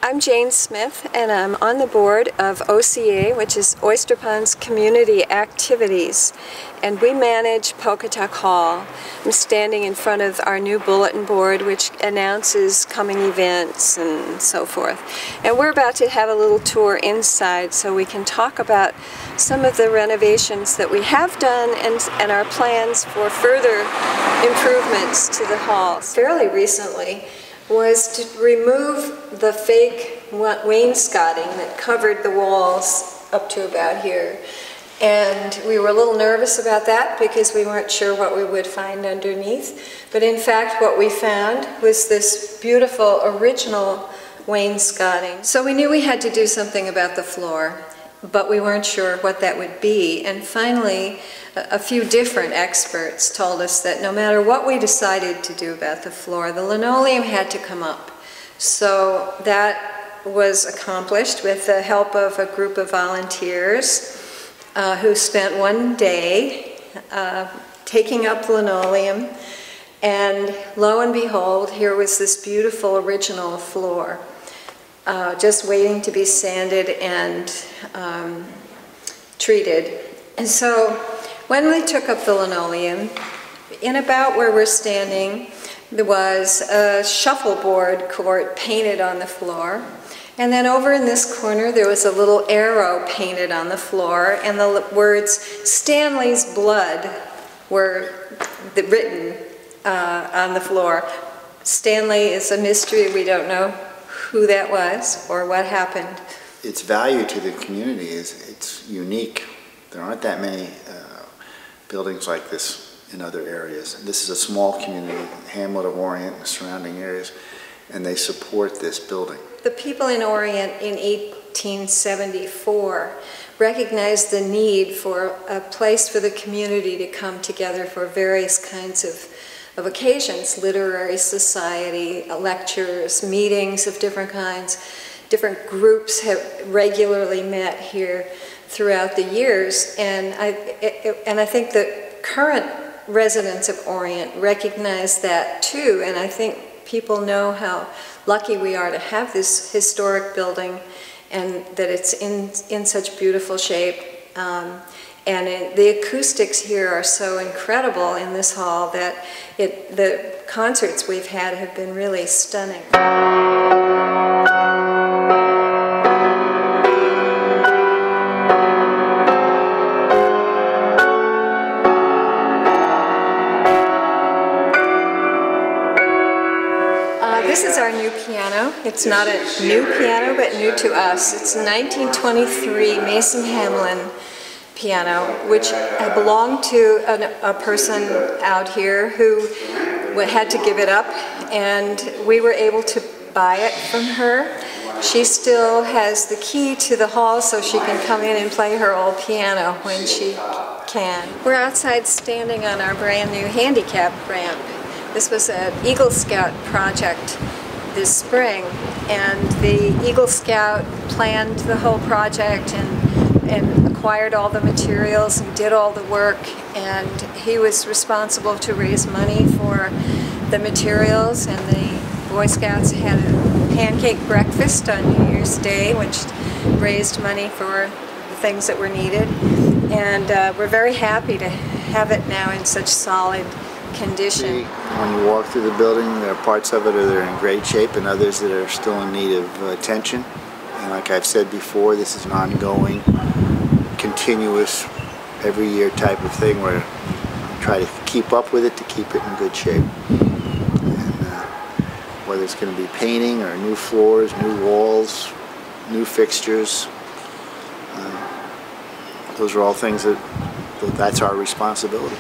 I'm Jane Smith, and I'm on the board of OCA, which is Oyster Pond's Community Activities, and we manage Poquatuck Hall. I'm standing in front of our new bulletin board, which announces coming events and so forth. And we're about to have a little tour inside so we can talk about some of the renovations that we have done and our plans for further improvements to the hall. Fairly recently was to remove the fake wainscoting that covered the walls up to about here. And we were a little nervous about that because we weren't sure what we would find underneath. But in fact, what we found was this beautiful original wainscoting. So we knew we had to do something about the floor, but we weren't sure what that would be. And finally, a few different experts told us that no matter what we decided to do about the floor, the linoleum had to come up. So that was accomplished with the help of a group of volunteers who spent one day taking up the linoleum, and lo and behold, here was this beautiful original floor just waiting to be sanded and treated. And so when we took up the linoleum, in about where we're standing, there was a shuffleboard court painted on the floor. And then over in this corner, there was a little arrow painted on the floor, and the words "Stanley's Blood" were written on the floor. Stanley is a mystery. We don't know who that was or what happened. Its value to the community is it's unique. There aren't that many buildings like this in other areas. This is a small community, hamlet of Orient and surrounding areas, and they support this building. The people in Orient in 1874 recognized the need for a place for the community to come together for various kinds of occasions, literary society, lectures, meetings of different kinds. Different groups have regularly met here throughout the years, and I think the current residents of Orient recognize that too, and I think people know how lucky we are to have this historic building and that it's in such beautiful shape. The acoustics here are so incredible in this hall that the concerts we've had have been really stunning. This is our new piano. It's not a new piano, but new to us. It's a 1923 Mason Hamlin piano, which belonged to a person out here who had to give it up, and we were able to buy it from her. She still has the key to the hall, so she can come in and play her old piano when she can. We're outside standing on our brand new handicap ramp. This was an Eagle Scout project this spring, and the Eagle Scout planned the whole project and acquired all the materials and did all the work, and he was responsible to raise money for the materials, and the Boy Scouts had a pancake breakfast on New Year's Day, which raised money for the things that were needed, and we're very happy to have it now in such solid condition. When you walk through the building, there are parts of it that are in great shape and others that are still in need of attention. And like I've said before, this is an ongoing, continuous, every year type of thing where we try to keep up with it to keep it in good shape. And whether it's going to be painting or new floors, new walls, new fixtures, those are all things that's our responsibility.